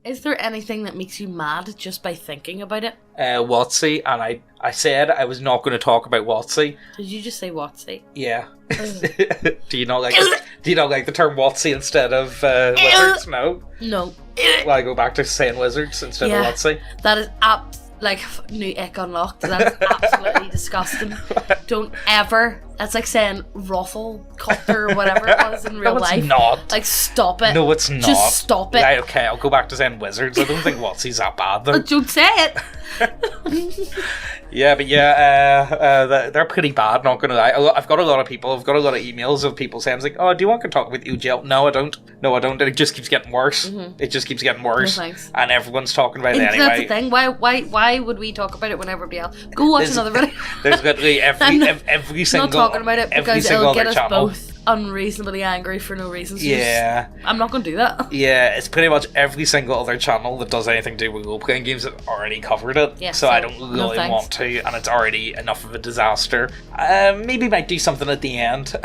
Is there anything that makes you mad just by thinking about it? WotC, and I said I was not going to talk about WotC. Did you just say WotC? Yeah. Do you not like the term WotC instead of wizards? No. No. Well, I go back to saying wizards instead of WotC. That is new ick unlocked. That is absolutely disgusting. Don't ever. That's like saying ruffle, cutter, or whatever it was in real life. No, it's not. Like, stop it. No, it's not. Just stop it. Right, okay, I'll go back to saying wizards. I don't think WotC's that bad, though. Don't say it. Yeah, but they're pretty bad, not gonna lie. I've got a lot of emails of people saying, like, oh, do you want to talk with UGL? No, I don't. And it just keeps getting worse. Mm-hmm. It just keeps getting worse. No, thanks. And everyone's talking about it anyway. That's the thing. Why would we talk about it when everybody else? Go watch another video. There's literally every single... I'm not talking about it because it'll get us channel. both unreasonably angry for no reason. So yeah. I'm not going to do that. Yeah, it's pretty much every single other channel that does anything to do with role-playing games that already covered it. Yeah, so I don't really want to, and it's already enough of a disaster. Maybe might do something at the end.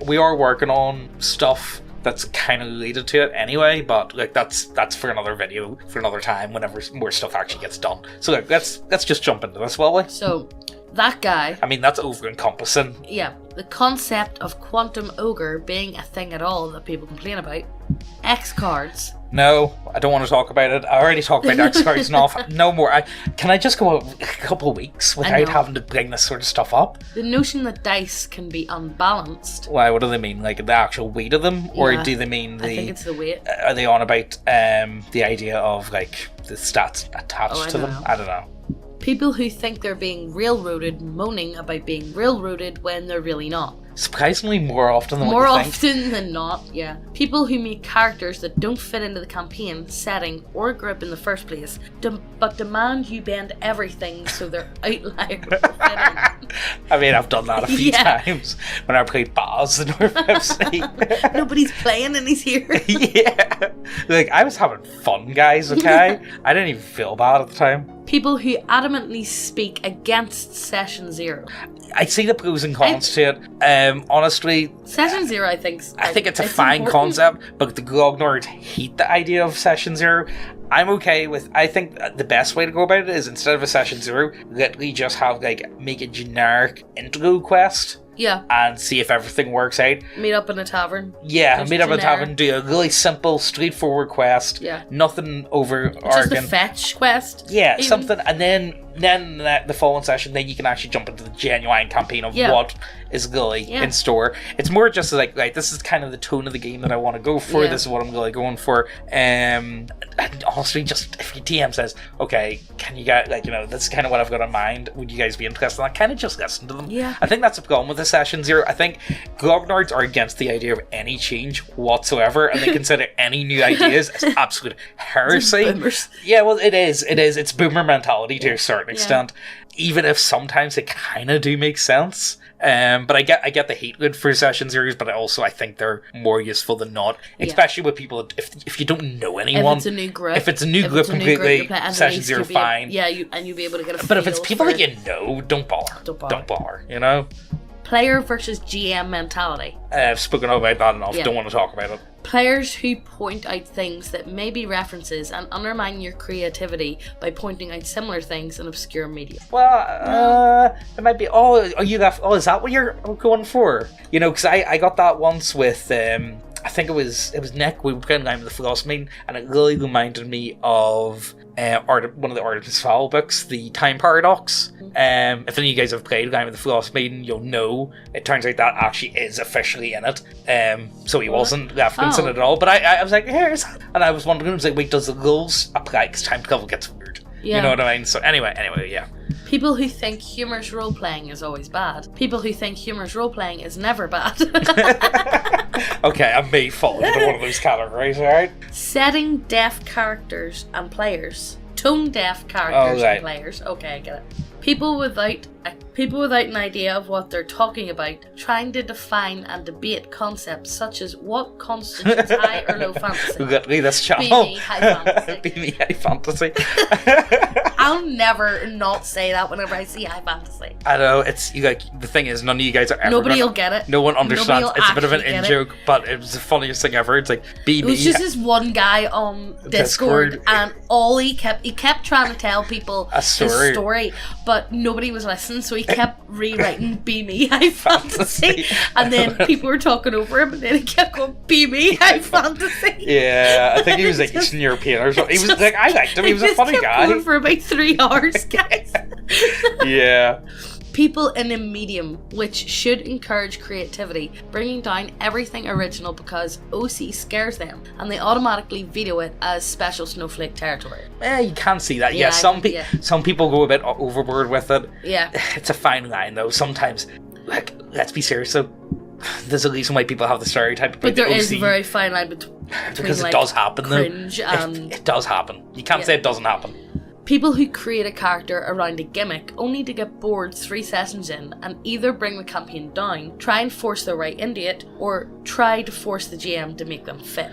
We are working on stuff that's kind of related to it anyway, but like that's for another video for another time whenever more stuff actually gets done. So like, let's just jump into this, will we? So that guy, I mean, that's over-encompassing. Yeah, the concept of quantum ogre being a thing at all that people complain about. X cards. No, I don't want to talk about it. I already talked about X cards enough. No more. Can I just go a couple of weeks without having to bring this sort of stuff up? The notion that dice can be unbalanced. Why? What do they mean? Like the actual weight of them, or do they mean the? I think it's the weight. Are they on about the idea of like the stats attached to them? I don't know. People who think they're being railroaded moaning about being railroaded when they're really not. Surprisingly more often than more what you think. often than not, yeah. People who make characters that don't fit into the campaign, setting, or group in the first place, but demand you bend everything so their outliers will fit in. I mean, I've done that a few times when I played Baz in North FC. Nobody's playing and he's here. Yeah. Like, I was having fun, guys, okay? I didn't even feel bad at the time. People who adamantly speak against Session Zero. I see the pros and cons to it. Honestly, Session Zero, I think it's a fine concept, but the Grognards hate the idea of Session Zero. I'm okay with. I think the best way to go about it is instead of a Session Zero, literally just have make a generic intro quest. Yeah. And see if everything works out. Meet up in a tavern. Yeah, meet up in a tavern, do a really simple, straightforward quest. Yeah. Nothing overarching. Just a fetch quest. Yeah, even. Something, and then the following session, then you can actually jump into the genuine campaign of what is really in store. It's more just like, this is kind of the tone of the game that I want to go for. This is what I'm really going for. And honestly, just if your DM says, okay, can you get, this is kind of what I've got in mind, would you guys be interested in that? Kind of just listen to them. Yeah. I think that's the problem with the Session Zero. I think Grognards are against the idea of any change whatsoever, and they consider any new ideas as absolute heresy. Yeah, well, it is. It's boomer mentality to a certain extent, even if sometimes they kind of do make sense. But I get the hatred for Session Zeros, but I think they're more useful than not, especially with people. If you don't know anyone, if it's a new new group completely, Session Zero fine. You'll be able to get a. But if it's people that you know, don't bother. You know. Player versus GM mentality. I've spoken about that enough. Don't want to talk about it. Players who point out things that may be references and undermine your creativity by pointing out similar things in obscure media. Well, it might be. Is that what you're going for? Because I got that once with. I think it was Nick. We were playing Game of the Philosophy Meeting, and it really reminded me of one of the Artemis Fowl books, The Time Paradox. If any of you guys have played Game of the Philosophy Meeting, you'll know it turns out that actually is officially in it. So he wasn't referencing it at all. But I was like, here's that. And I was wondering, I was like, wait, does the rules apply? Because time travel gets weird. Yeah. You know what I mean? So anyway, yeah. People who think humorous role-playing is always bad. People who think humorous role-playing is never bad. Okay, I may fall into one of those categories, alright? Setting deaf characters and players. Tone-deaf characters and players. Okay, I get it. People without an idea of what they're talking about, trying to define and debate concepts such as what constitutes high or low fantasy. Literally this channel. Be me, high fantasy. Be me, high fantasy. I'll never not say that whenever I see high fantasy. I know, it's like, the thing is, none of you guys are ever Nobody will get it. No one understands. It's a bit of an in-joke, it. but it was the funniest thing ever. It's like, It was just this one guy on Discord, and all he kept trying to tell people a story, but nobody was listening, so he kept rewriting "Be Me High Fantasy," and then people were talking over him, and then he kept going "Be Me High Fantasy." Yeah, I think he was like Eastern European or something. He was like, I liked him. He was a funny guy. Going for about 3 hours, guys. Yeah. People in a medium, which should encourage creativity, bringing down everything original because OC scares them, and they automatically veto it as special snowflake territory. You can see that. Yeah, some people go a bit overboard with it. Yeah. It's a fine line, though. Sometimes, like, let's be serious, though. There's a reason why people have the stereotype. But there the OC, is a very fine line between because it like, does happen, cringe though. and... It does happen. You can't say it doesn't happen. People who create a character around a gimmick only to get bored 3 sessions in and either bring the campaign down, try and force their way into it, or try to force the GM to make them fit.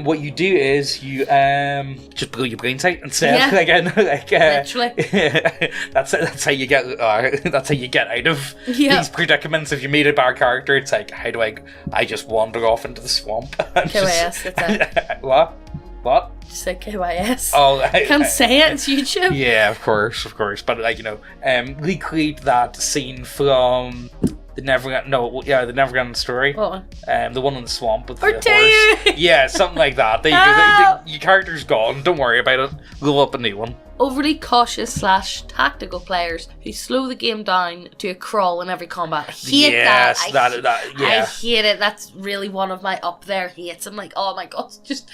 What you do is you just blow your brains out instead. Literally. That's how you get. That's how you get out of these predicaments. If you meet a bad character, it's like, how do I just wander off into the swamp? KYS. That's it. What? Just say KYS. Oh, I can't say it. It's YouTube. Yeah, of course. But recreate that scene from the Neverland story. What? The one in the swamp with the Ortega! horse. Yeah, something like that. Your character's gone. Don't worry about it. Roll up a new one. Overly cautious / tactical players who slow the game down to a crawl in every combat. I hate that. I hate it. That's really one of my up there hates. I'm like, oh my god, just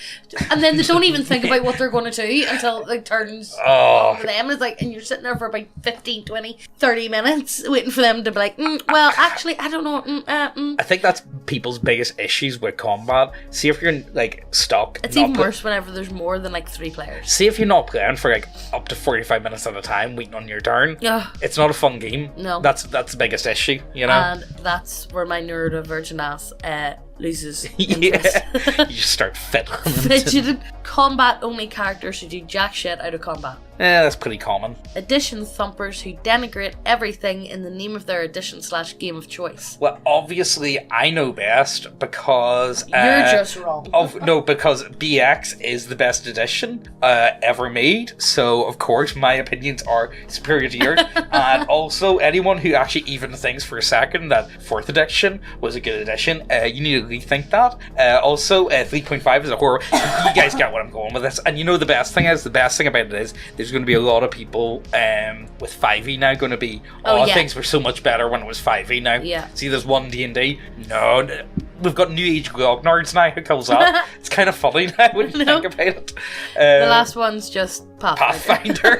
and then they don't even think about what they're going to do until it turns on them. It's like, and you're sitting there for about 15, 20, 30 minutes waiting for them to be like, well, actually, I don't know. I think that's people's biggest issues with combat. See if you're like stuck. It's even worse whenever there's more than like 3 players. See if you're not playing for like up to 45 minutes at a time waiting on your turn. It's not a fun game. No. That's the biggest issue, you know? And that's where my neurodivergent ass loses interest. You just start fidgeting. Combat-only characters should do jack shit out of combat. That's pretty common. Edition thumpers who denigrate everything in the name of their edition / game of choice. Well, obviously, I know best because... You're just wrong. Because BX is the best edition ever made, so of course my opinions are superior to yours. And also, anyone who actually even thinks for a second that 4th edition was a good edition, you need to rethink that. Also, 3.5 is a horror. You guys get what I'm going with this. And you know the best thing about it is there's going to be a lot of people with 5e now going to be things were so much better when it was 5e now. Yeah. See, there's one D&D. No, we've got new age Grognards now who comes up. It's kind of funny now when you think about it. The last one's just Pathfinder.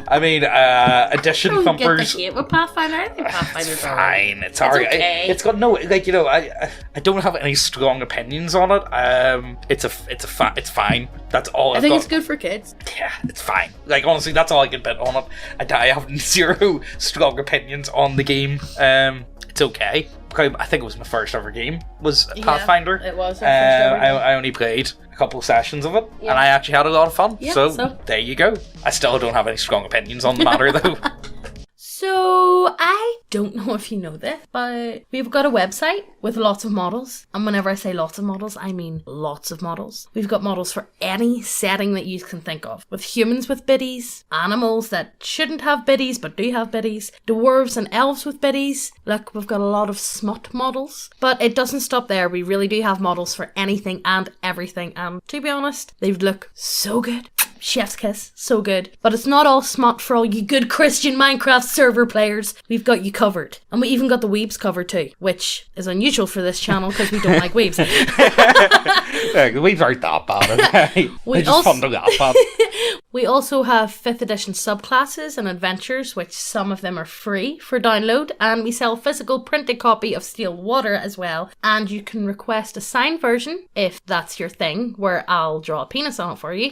I mean, edition thumpers. Get the hate with Pathfinder. I think Pathfinder's fine. It's alright. Okay. It's got no I don't have any strong opinions on it. It's fine. That's all. I think it's good for kids. Yeah, it's fine. Like honestly, that's all I can bet on it. I have 0 strong opinions on the game. It's okay. I think it was my first ever game. Was Pathfinder. It was. I only played a couple sessions of it, and I actually had a lot of fun. Yeah, so there you go. I still don't have any strong opinions on the matter, though. So, I don't know if you know this, but we've got a website with lots of models. And whenever I say lots of models, I mean lots of models. We've got models for any setting that you can think of. With humans with biddies, animals that shouldn't have biddies but do have biddies, dwarves and elves with biddies. Look, we've got a lot of smut models. But it doesn't stop there. We really do have models for anything and everything. And to be honest, they look so good. Chef's kiss, so good. But it's not all smut for all you good Christian Minecraft server players. We've got you covered. And we even got the weebs covered too, which is unusual for this channel because we don't like weebs. The weebs aren't that bad, okay? They're just fun to laugh at. We also have 5th edition subclasses and adventures, which some of them are free for download, and we sell a physical printed copy of Steel Water as well, and you can request a signed version if that's your thing, where I'll draw a penis on it for you.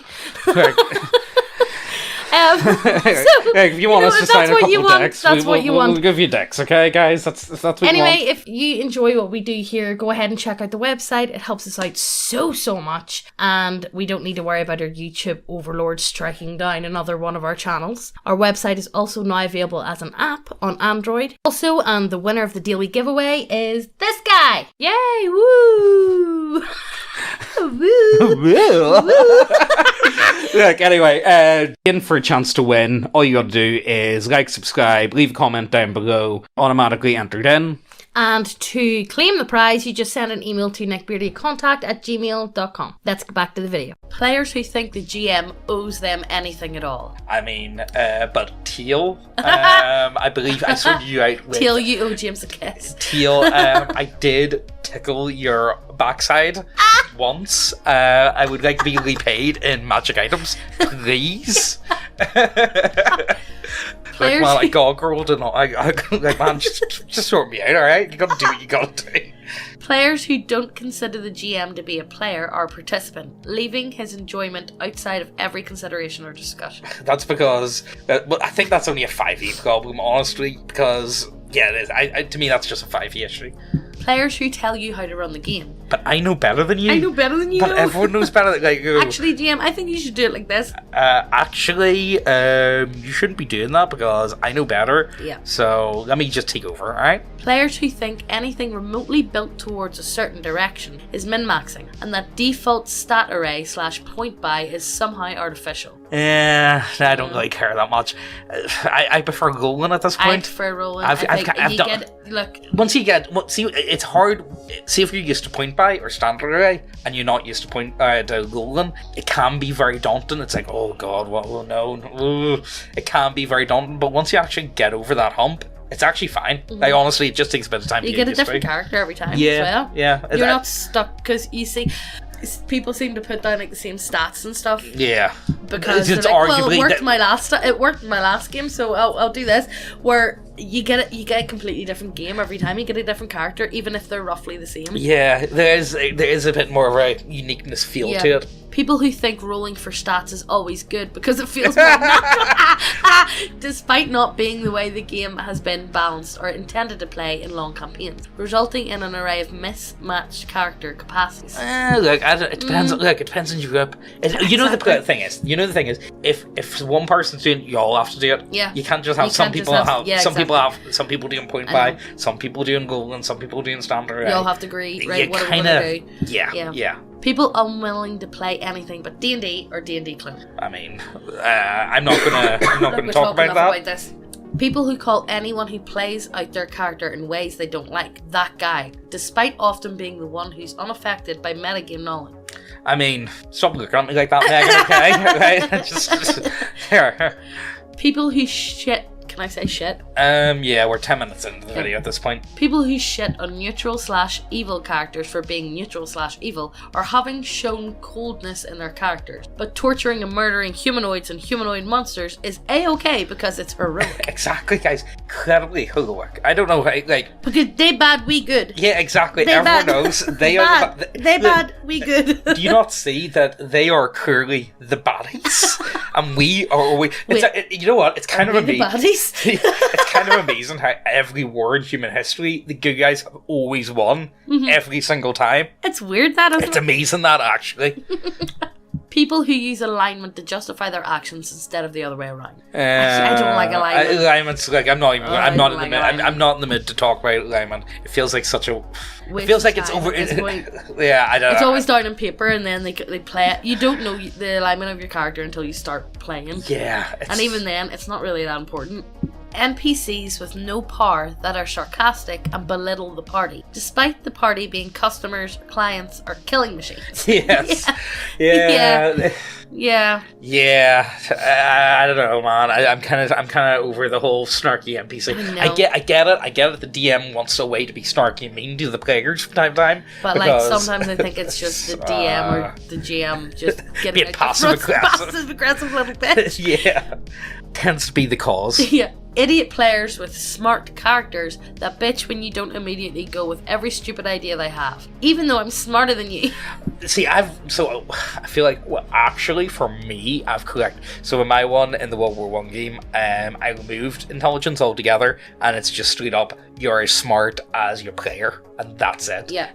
If you want us to sign a couple of decks, we'll give you decks, okay, guys? That's what anyway, you want. if you enjoy what we do here, go ahead and check out the website. It helps us out so much, and we don't need to worry about our YouTube overlord striking down another one of our channels. Our website is also now available as an app on Android. Also, and the winner of the daily giveaway is this guy. Yay! Woo! Look, anyway, in for a chance to win, all you gotta do is like, subscribe, leave a comment down below, automatically entered in. And to claim the prize, you just send an email to neckbeardiacontact@gmail.com. Let's get back to the video. Players who think the GM owes them anything at all. I mean, but Teal, I believe I sorted you out with... Teal, you owe James a kiss. Teal, I did tickle your backside once. I would like to be repaid in magic items, please. Like, man, I got-girled and like, man, just sort me out, alright? You gotta do what you gotta do. Players who don't consider the GM to be a player are a participant, leaving his enjoyment outside of every consideration or discussion. That's because, well, I think that's only a 5e problem, honestly, because, yeah, it is. To me, that's just a 5e issue. Players who tell you how to run the game. But I know better than you. I know better than you. But everyone knows better than you. Actually, GM, I think you should do it like this. You shouldn't be doing that because I know better. Yeah. So let me just take over, alright? Players who think anything remotely built towards a certain direction is min-maxing, and that default stat array / point buy is somehow artificial. Yeah, I don't really care that much. I prefer rolling at this point. I prefer rolling. It's hard. See, if you're used to point buy or standard array and you're not used to rolling, it can be very daunting. It's like, oh god, what? Oh no, it can be very daunting. But once you actually get over that hump, it's actually fine. Mm-hmm. Like, honestly, it just takes a bit of time. You get a different character every time. Yeah, as well. Yeah. You're not stuck because you see, people seem to put down like the same stats and stuff. Yeah, because it's like, well, it worked my last game, so I'll do this. Where you get a completely different game every time. You get a different character, even if they're roughly the same. Yeah, there is a bit more of a uniqueness feel to it. People who think rolling for stats is always good because it feels more natural, despite not being the way the game has been balanced or intended to play in long campaigns, resulting in an array of mismatched character capacities. It depends. Look, it depends on your group. You know the thing is, if one person's doing it, you all have to do it. Yeah. You can't just have some people doing point buy, some people doing goal, and some people doing standard. You all have to agree, right? What are we gonna do? Yeah. People unwilling to play anything but D&D or D&D clone. I mean, I'm not gonna talk about this. People who call anyone who plays out their character in ways they don't like that guy, despite often being the one who's unaffected by metagame knowledge. I mean, stop looking at me like that, Megan, okay? Right? Just here. People who shit. Can I say shit? Yeah, we're 10 minutes into the video at this point. People who shit on neutral/evil characters for being neutral/evil are having shown coldness in their characters, but torturing and murdering humanoids and humanoid monsters is a-okay because it's heroic. Exactly, guys. Incredibly heroic. I don't know, like... Because they bad, we good. Yeah, exactly. Everyone knows they are... They bad, we good. Do you not see that they are clearly the baddies? And we are... you know what? It's kind of amazing. It's kind of amazing how every war in human history, the good guys have always won every single time. It's weird that, isn't it? It's amazing that, actually. People who use alignment to justify their actions instead of the other way around. Actually, I don't like alignment. Alignment's like I'm not in the mood to talk about alignment. It feels like such a. It feels like it's over. Yeah, I don't know. It's always down on paper, and then they play it. You don't know the alignment of your character until you start playing. Yeah, and even then, it's not really that important. NPCs with no power that are sarcastic and belittle the party, despite the party being customers, clients, or killing machines. Yes. Yeah. I don't know, man. I'm kind of over the whole snarky NPC. I get it. I get it. The DM wants a way to be snarky and mean to the players from time to time. But because, like, sometimes I think it's just the DM or the GM just getting passive aggressive little bit. Yeah, tends to be the cause. Yeah. Idiot players with smart characters that bitch when you don't immediately go with every stupid idea they have, even though I'm smarter than you. See, I feel like, well, actually, for me, I've correct. So in my one, in the World War One game, I removed intelligence altogether, and it's just straight up, you're as smart as your player, and that's it. Yeah.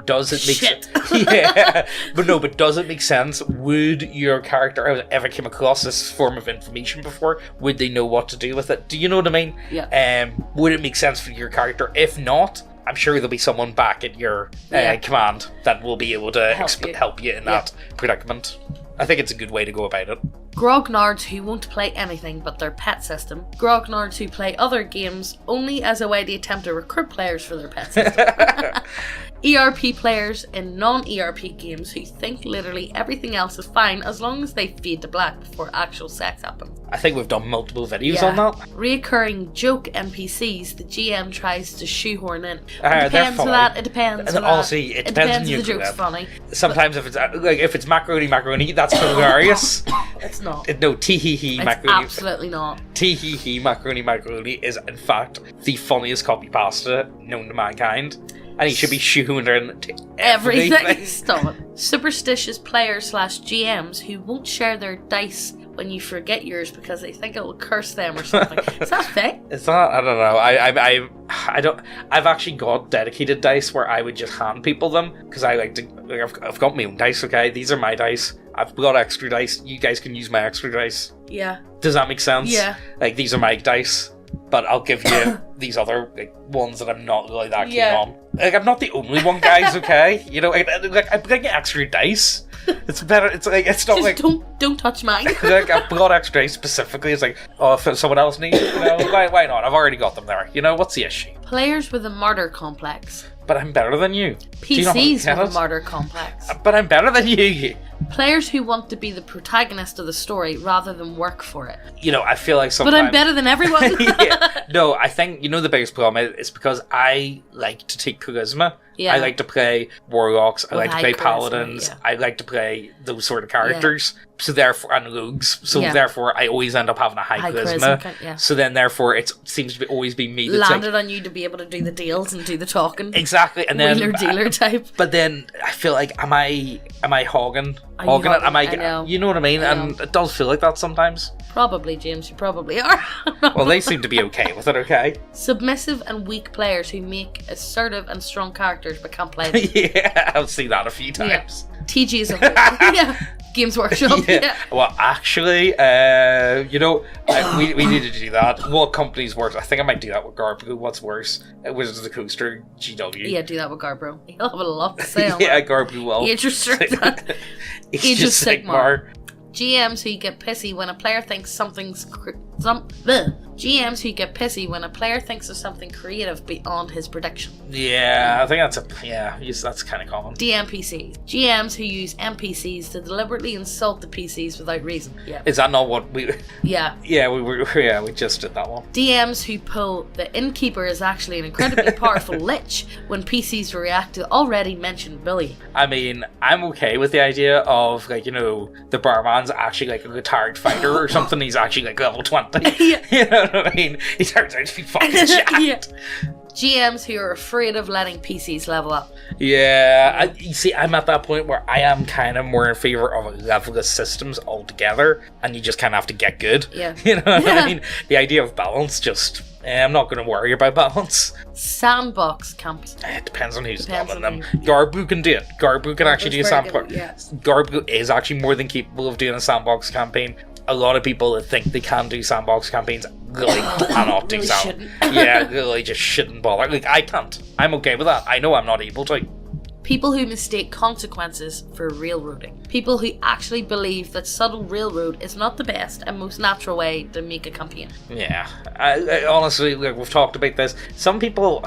Does it make sense? Yeah. But does it make sense? Would your character ever came across this form of information before? Would they know what to do with it? Do you know what I mean? Yeah. Would it make sense for your character? If not, I'm sure there'll be someone back at your command that will be able to help you in that predicament. I think it's a good way to go about it. Grognards who won't play anything but their pet system. Grognards who play other games only as a way to attempt to recruit players for their pet system. ERP players in non-ERP games who think literally everything else is fine as long as they fade to black before actual sex happens. I think we've done multiple videos on that. Reoccurring joke NPCs the GM tries to shoehorn in. It depends on that, it depends on that. Honestly, it depends on if the joke's funny. Sometimes if it's macaroni, that's hilarious. It's not. No, tee-hee-hee macaroni. Absolutely not. Tee-hee-hee macaroni is, in fact, the funniest copy pasta known to mankind. And he should be shoehorned into everything. Stop. Superstitious players / GMs who won't share their dice when you forget yours because they think it will curse them or something. Is that fake? It's not. I don't know. I don't. I've actually got dedicated dice where I would just hand people them because I like to. I've got my own dice. Okay, these are my dice. I've got extra dice. You guys can use my extra dice. Yeah. Does that make sense? Yeah. Like these are my dice. But I'll give you these other ones that I'm not really that keen on. Like I'm not the only one, guys. Okay, you know, I'm bringing extra dice. It's better. It's like it's not just like don't touch mine. Like I've got extra dice specifically. It's like if someone else needs it, you know, why not? I've already got them there. You know, what's the issue? Players with a martyr complex. But I'm better than you. PCs with a martyr complex. But I'm better than you. Players who want to be the protagonist of the story rather than work for it. You know, I feel like sometimes... But I'm better than everyone. No, I think, you know, the biggest problem is because I like to take charisma. Yeah. I like to play warlocks. I like to play paladins. Yeah. I like to play those sort of characters. Yeah. So therefore, and rogues. So therefore, I always end up having a high charisma. So then, therefore, it seems to always be me that's landed on you to be able to do the deals and do the talking. Exactly, and then wheeler dealer type. But then I feel like, am I hogging it? Am I know. You know what I mean? And it does feel like that sometimes. Probably, James. You probably are. Well, they seem to be okay with it. Okay. Submissive and weak players who make assertive and strong characters but can't play them. Yeah, I've seen that a few times. Yeah. TG is a Games Workshop. Yeah. Well, actually, you know, we need to do that. What company's worse? I think I might do that with Garbrew. What's worse? Wizards of the Coast or GW? Yeah, do that with Garbrew. He'll have a lot to say on yeah, that. Garbrew will. Age of Sigmar. Age of Sigmar. GMs who get pissy when a player thinks something's GMs who get pissy when a player thinks of something creative beyond his prediction. Yeah, I think that's kind of common. DNPCs. GMs who use NPCs to deliberately insult the PCs without reason. Yeah. Is that not what we... Yeah. Yeah, we just did that one. DMs who pull the innkeeper is actually an incredibly powerful lich when PCs react to already mentioned bullying. I mean, I'm okay with the idea of, like, you know, the barman's actually like a retired fighter or something. He's actually like level 20. Yeah. You know what I mean? He turns out to be fucking jacked. Yeah. GMs who are afraid of letting PCs level up. Yeah, you see, I'm at that point where I am kind of more in favour of leveless systems altogether, and you just kind of have to get good. Yeah. You know what I mean? The idea of balance just... I'm not going to worry about balance. Sandbox camps. It depends on who's running them. Garbu can do it. Garbu can actually do a sandbox. Yeah. Garbu is actually more than capable of doing a sandbox campaign. A lot of people that think they can do sandbox campaigns really cannot do sandbox. Yeah, really just shouldn't bother. Like, I can't. I'm okay with that. I know I'm not able to. People who mistake consequences for railroading. People who actually believe that subtle railroad is not the best and most natural way to make a campaign. Yeah. I honestly, like, we've talked about this. Some people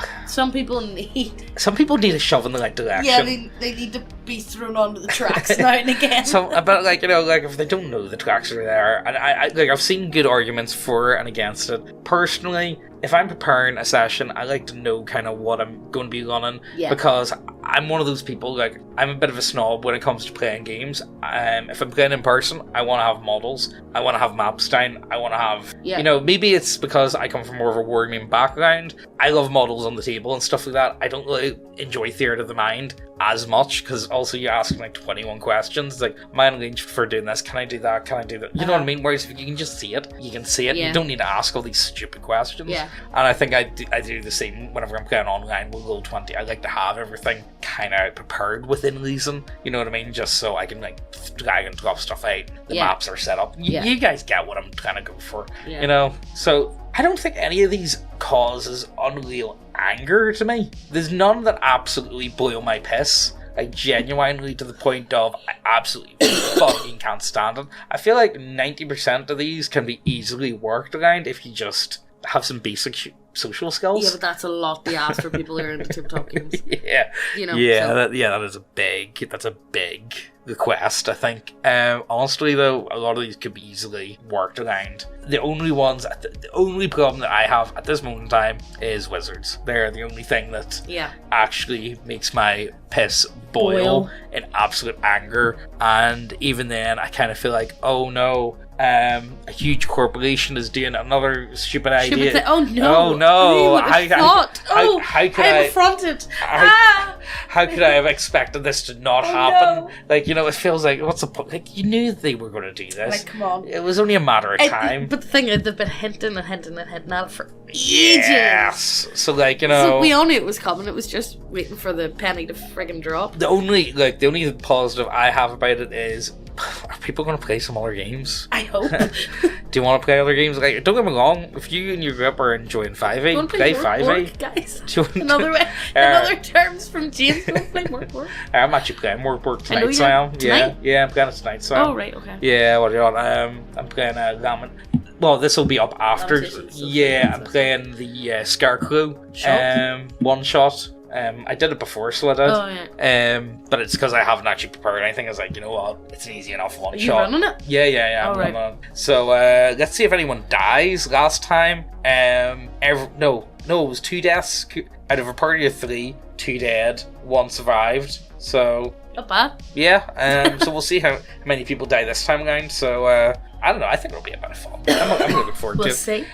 need a shove in the right direction. Yeah, they need to be thrown onto the tracks now and again. But like, you know, like if they don't know the tracks are there, and I've seen good arguments for and against it. Personally, if I'm preparing a session, I like to know kind of what I'm going to be running, because I'm one of those people, like, I'm a bit of a snob when it comes to playing games. If I'm playing in person, I want to have models. I want to have maps down. I want to have, you know, maybe it's because I come from more of a wargaming background. I love models on the table and stuff like that. I don't really enjoy theatre of the mind as much, because also you ask like 21 questions, like, am I engaged for doing this? Can I do that? Can I do that? You know what I mean? Whereas if you can just see it, you can see it. You don't need to ask all these stupid questions. And I think I do the same whenever I'm playing online with Roll20. I like to have everything kind of prepared within reason. You know what I mean? Just so I can like drag and drop stuff out. The maps are set up. You guys get what I'm trying to go for. You know? So I don't think any of these causes unreal anger to me. There's none that absolutely boil my piss. Like, genuinely to the point of I absolutely fucking can't stand it. I feel like 90% of these can be easily worked around if you just have some basic social skills. Yeah, but that's a lot to ask for people who are into tabletop games. You know. That's a big request, I think. Honestly, though, a lot of these could be easily worked around. The only problem that I have at this moment in time is wizards. They're the only thing that actually makes my piss boil in absolute anger. And even then, I kind of feel like, oh no, a huge corporation is doing another stupid idea. Oh no! How could I'm affronted. How could I have expected this to not happen? No. Like, you know, it feels like, what's the point? Like, you knew they were going to do this. Like, come on. It was only a matter of time. But the thing is, they've been hinting at it for ages. Yes. So, like, you know. So we all knew it was coming. It was just waiting for the penny to friggin' drop. The only positive I have about it is, are people going to play some other games? I hope. Do you want to play other games? Like, don't get me wrong, if you and your group are enjoying 5e, play 5e. Guys. Another terms from James. Don't play work. I'm actually playing work tonight, so I am. Yeah, I'm playing it tonight, so Oh, right, okay. Yeah, what do you want? I'm playing Ramen. Well, this will be up after. I'm playing the Scarecrow one shot. I did it before, so I did. Oh, yeah. But it's because I haven't actually prepared anything. I was like, you know what? It's an easy enough one Are shot. You running it? Yeah. I'm running it. So let's see if anyone dies. Last time, no, it was 2 deaths out of a party of 3. 2 dead, 1 survived. So not bad. Yeah. So we'll see how many people die this time around. So I don't know. I think it'll be a bit of fun. I'm looking forward to it. We'll see.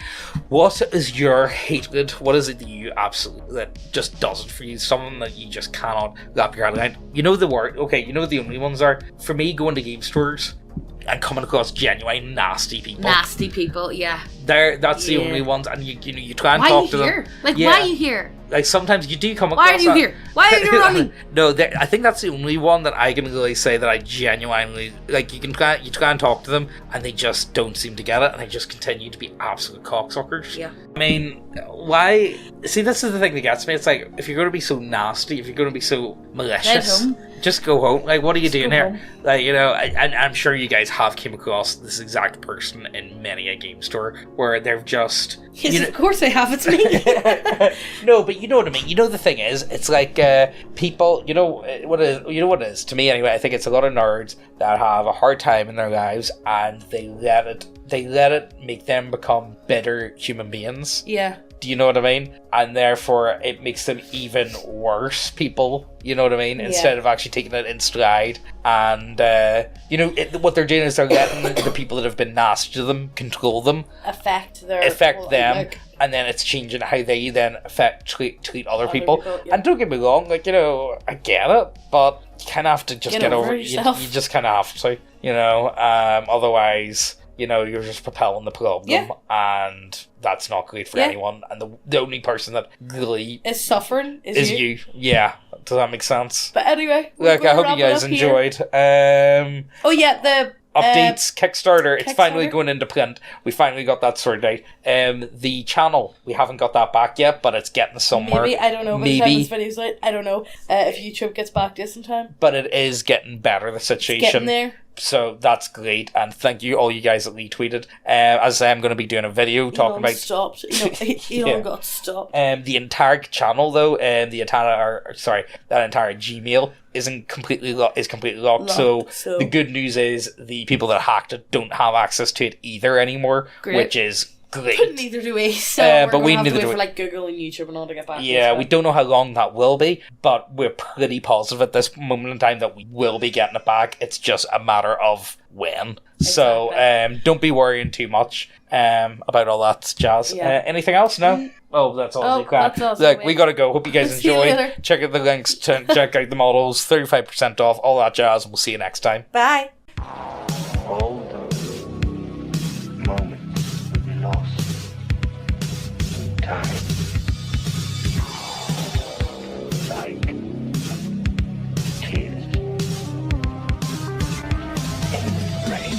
What is your hatred? What is it that you absolutely, that just does it for you? Something that you just cannot wrap your head around. You know the word. Okay, you know what the only ones are? For me, going to game stores and coming across genuine nasty people. Nasty people, yeah. That's the only ones, and you try and talk to them. Like, why are you here? Like, sometimes you do come across. Why are you here? Why are you running? No, I think that's the only one that I can really say that I genuinely like. You try and talk to them, and they just don't seem to get it, and they just continue to be absolute cocksuckers. Yeah. I mean, why? See, this is the thing that gets me. It's like, if you're going to be so nasty, if you're going to be so malicious, just go home. Like, what are you doing here? Home. Like, you know, I'm sure you guys have came across this exact person in many a game store where they've just. Yes, of course I have. It's me. No, but you know what I mean. You know, the thing is, it's like people. You know what it is to me anyway. I think it's a lot of nerds that have a hard time in their lives, and they let it make them become bitter human beings. Yeah. Do you know what I mean? And therefore, it makes them even worse people. You know what I mean? Yeah. Instead of actually taking it in stride. And, what they're doing is they're letting the people that have been nasty to them control them. Affect them. And then it's changing how they then treat other people. Yeah. And don't get me wrong, like, you know, I get it. But you kind of have to just get over it. You just kind of have to, you know. Otherwise, you know, you're just propelling the problem, and that's not great for anyone. And the only person that really is suffering is you. Yeah, does that make sense? But anyway, look, I hope you guys enjoyed. The updates, Kickstarter. It's finally going into print. We finally got that sorted out. The channel, we haven't got that back yet, but it's getting somewhere. Maybe, I don't know. By the time this video's out, I don't know if YouTube gets back this in time. But it is getting better, the situation. It's getting there. So that's great, and thank you all you guys that retweeted. As I say, I'm going to be doing a video talking about. Stopped. Elon got stopped. The entire channel though, that entire Gmail is completely locked. So the good news is the people that hacked it don't have access to it either anymore, which is great. But neither do we. So but we have neither to do wait for we. like Google and YouTube and all to get back. Yeah, we don't know how long that will be, but we're pretty positive at this moment in time that we will be getting it back. It's just a matter of when. Exactly. So don't be worrying too much about all that jazz. Yeah. Anything else? No? Oh, that's all. That's all. Look, we gotta go. Hope you guys See you enjoyed. later. Check out the links, check out the models, 35% off, all that jazz, and we'll see you next time. Bye. All those moments we've lost in time. Like tears in rain.